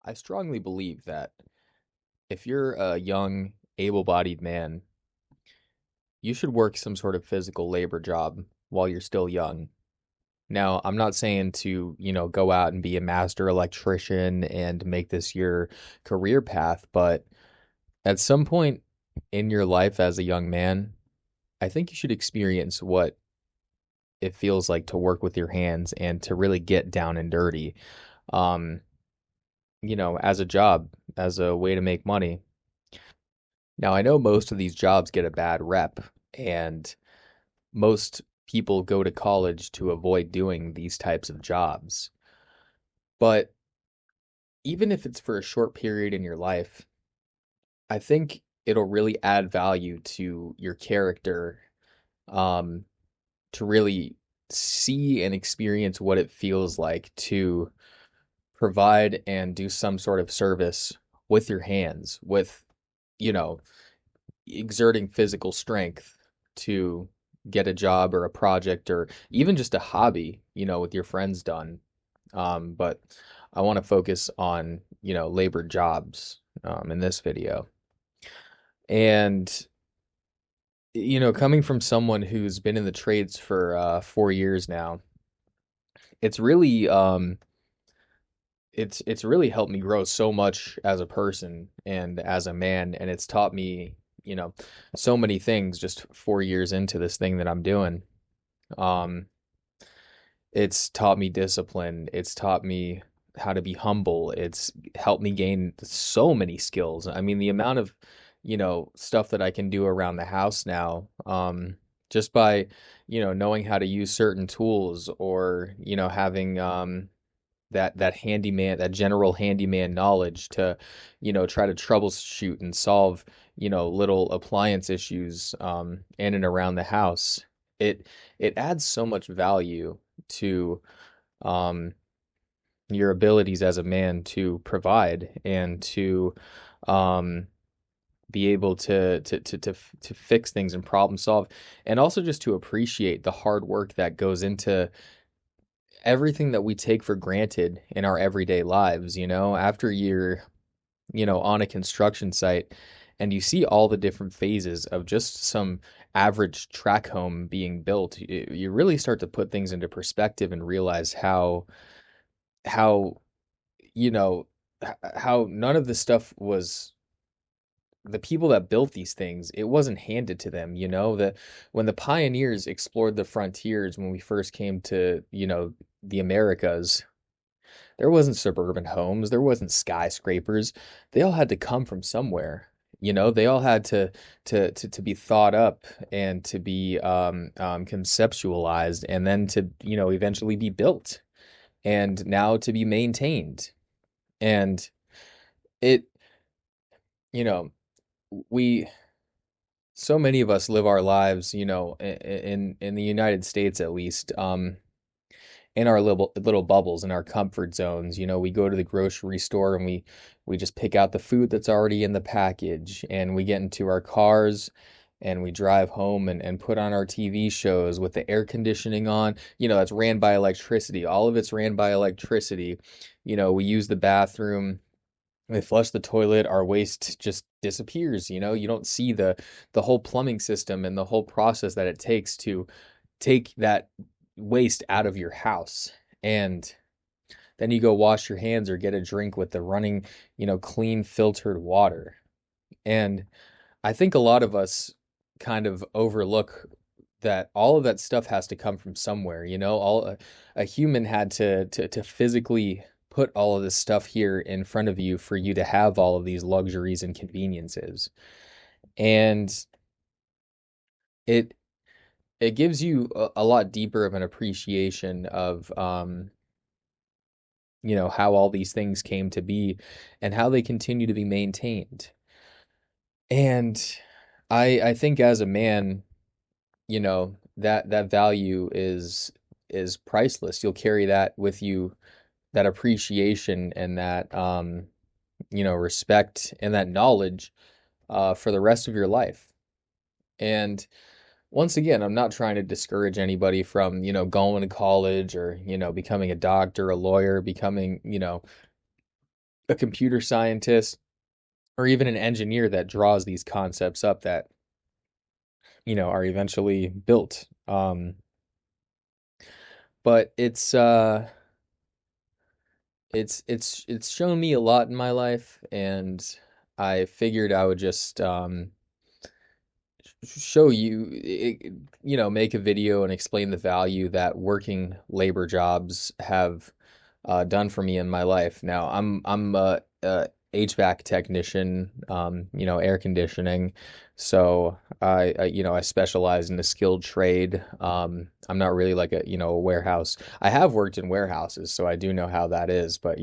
I strongly believe that if you're a young, able-bodied man, you should work some sort of physical labor job while you're still young. Now, I'm not saying to, go out and be a master electrician and make this your career path, but at some point in your life as a young man, I think you should experience what it feels like to work with your hands and to really get down and dirty, um, as a job, as a way to make money. Now, I know most of these jobs get a bad rep, and most people go to college to avoid doing these types of jobs. But even if it's for a short period in your life, I think it'll really add value to your character, um, to really see and experience what it feels like to provide and do some sort of service with your hands, with, you know, exerting physical strength to get a job or a project or even just a hobby, with your friends done. But I want to focus on, labor jobs, in this video. And, coming from someone who's been in the trades for 4 years now, it's really it's really helped me grow so much as a person and as a man, and it's taught me, you know, so many things just 4 years into this thing that I'm doing. Um, it's taught me discipline. It's taught me how to be humble. It's helped me gain so many skills. I mean, the amount of, stuff that I can do around the house now, just by, knowing how to use certain tools or, having, that handyman, that general handyman knowledge to, try to troubleshoot and solve, little appliance issues in and around the house. It it adds so much value to um, your abilities as a man to provide and to um, be able to fix things and problem solve, and also just to appreciate the hard work that goes into everything that we take for granted in our everyday lives, after you're, on a construction site and you see all the different phases of just some average track home being built, you really start to put things into perspective and realize how, you know, how none of this stuff was the people that built these things, it wasn't handed to them, that when the pioneers explored the frontiers when we first came to, the Americas, there wasn't suburban homes, there wasn't skyscrapers. They all had to come from somewhere. They all had to be thought up and to be conceptualized and then to, eventually be built and now to be maintained. And it, you know, we so many of us live our lives, in the United States at least, in our little bubbles, in our comfort zones. We go to the grocery store and we just pick out the food that's already in the package, and we get into our cars and we drive home and put on our TV shows with the air conditioning on. That's ran by electricity. All of it's ran by electricity. We use the bathroom. We flush the toilet, our waste just disappears. You don't see the whole plumbing system and the whole process that it takes to take that waste out of your house. And then you go wash your hands or get a drink with the running, clean filtered water. And I think a lot of us kind of overlook that all of that stuff has to come from somewhere, all a human had to physically put all of this stuff here in front of you for you to have all of these luxuries and conveniences. And it it gives you a lot deeper of an appreciation of how all these things came to be and how they continue to be maintained. And I think as a man, that value is priceless. You'll carry that with you, that appreciation and that respect and that knowledge for the rest of your life. And once again, I'm not trying to discourage anybody from, going to college or, becoming a doctor, a lawyer, becoming, a computer scientist or even an engineer that draws these concepts up that, are eventually built. But it's shown me a lot in my life, and I figured I would just show you, make a video and explain the value that working labor jobs have done for me in my life. Now, I'm a HVAC technician, air conditioning. So I specialize in a skilled trade. I'm not really like a warehouse. I have worked in warehouses, so I do know how that is, but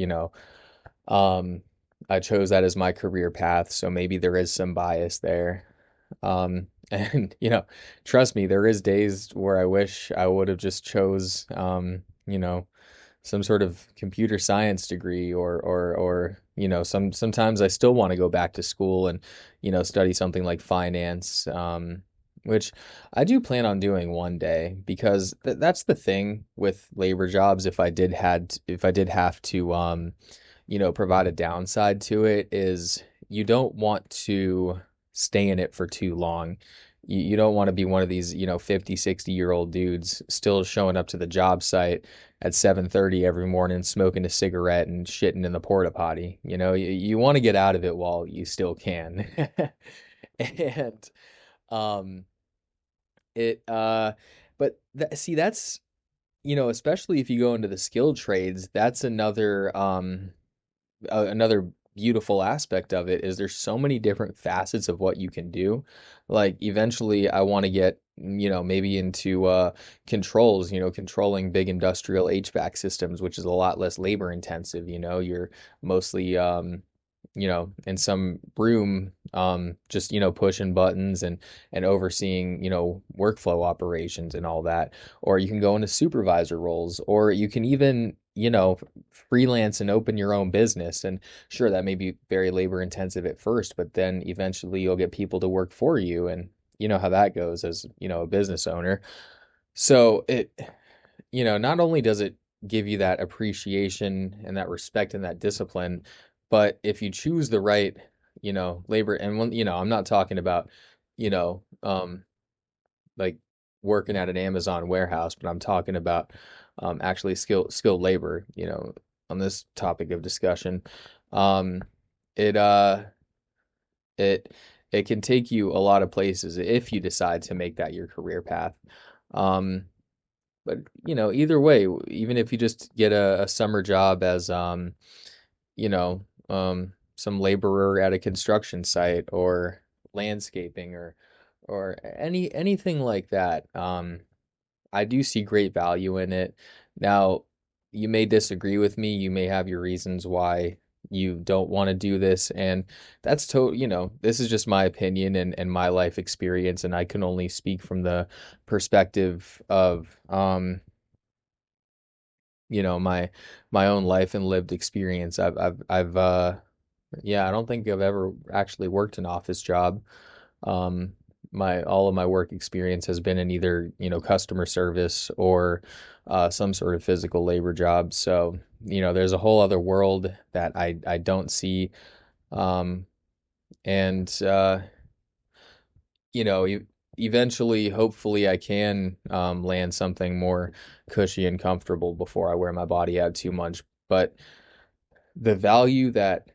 um, I chose that as my career path, so maybe there is some bias there. And trust me, there is days where I wish I would have just chose, some sort of computer science degree, or sometimes I still want to go back to school and study something like finance, which I do plan on doing one day, because that's the thing with labor jobs. If I did have to provide a downside to it, is you don't want to stay in it for too long. You don't want to be one of these 50, 60-year-old dudes still showing up to the job site at 7:30 every morning, smoking a cigarette and shitting in the porta potty. You want to get out of it while you still can. And um it but see, that's especially if you go into the skilled trades, that's another beautiful aspect of it, is there's so many different facets of what you can do. Like, eventually I want to get, maybe into controls, controlling big industrial HVAC systems, which is a lot less labor intensive. You're mostly in some room, just pushing buttons and overseeing workflow operations and all that. Or you can go into supervisor roles, or you can even freelance and open your own business. And sure, that may be very labor intensive at first, but then eventually you'll get people to work for you, and you know how that goes as a business owner. So not only does it give you that appreciation and that respect and that discipline, but if you choose the right, labor, and when, I'm not talking about, you know, um, like working at an Amazon warehouse, but I'm talking about actually skilled labor, on this topic of discussion. Um, it it it can take you a lot of places if you decide to make that your career path. Um, but either way, even if you just get a summer job as some laborer at a construction site, or landscaping, or anything like that, I do see great value in it. Now, you may disagree with me. You may have your reasons why you don't want to do this, and that's this is just my opinion and my life experience, and I can only speak from the perspective of my own life and lived experience. Yeah, I don't think I've ever actually worked an office job. Um, my all of my work experience has been in either, customer service, or some sort of physical labor job. So, there's a whole other world that I don't see. Um, and you know, e- eventually, hopefully, I can land something more cushy and comfortable before I wear my body out too much. But the value that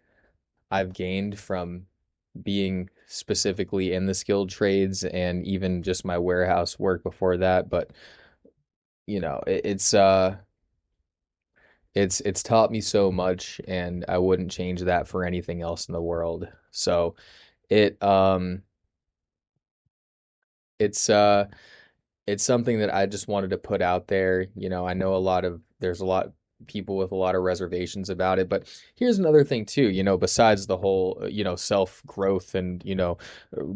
I've gained from being specifically in the skilled trades, and even just my warehouse work before that, but it's taught me so much, and I wouldn't change that for anything else in the world. So it it's it's something that I just wanted to put out there. I know there's a lot people with a lot of reservations about it, but here's another thing too, besides the whole, self-growth and,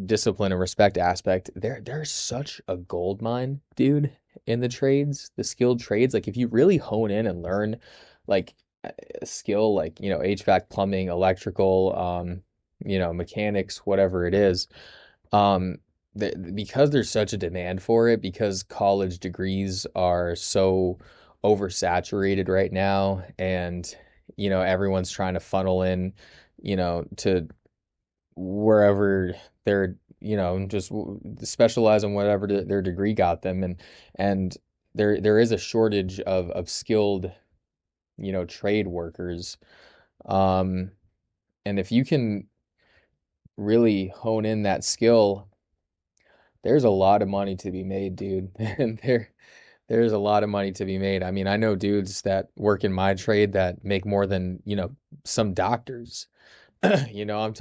discipline and respect aspect, there's such a gold mine, dude, in the trades, the skilled trades. Like, if you really hone in and learn, like, a skill like, HVAC, plumbing, electrical, mechanics, whatever it is, um, because there's such a demand for it, because college degrees are so oversaturated right now, and everyone's trying to funnel in, to wherever they're, just specialize in whatever their degree got them, and there is a shortage of skilled, trade workers. Um, and if you can really hone in that skill, there's a lot of money to be made, dude. And there's a lot of money to be made. I mean, I know dudes that work in my trade that make more than, some doctors. I'm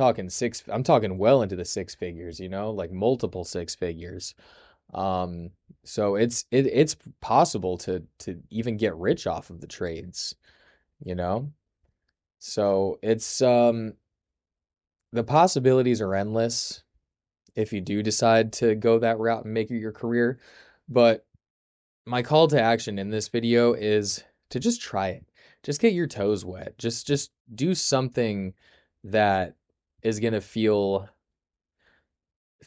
talking well into the six figures, like multiple six figures. Um, so it's possible to even get rich off of the trades, you know? So the possibilities are endless if you do decide to go that route and make it your career. But my call to action in this video is to just try it. Just get your toes wet. Just do something that is gonna feel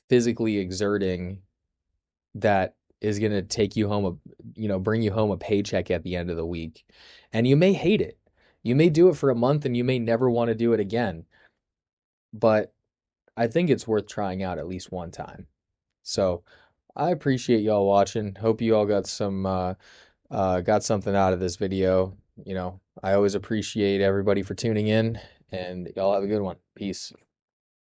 physically exerting, that is gonna take you home bring you home a paycheck at the end of the week. And you may hate it. You may do it for a month and you may never want to do it again. But I think it's worth trying out at least one time. So I appreciate y'all watching. Hope you all got something out of this video. I always appreciate everybody for tuning in, and y'all have a good one. Peace.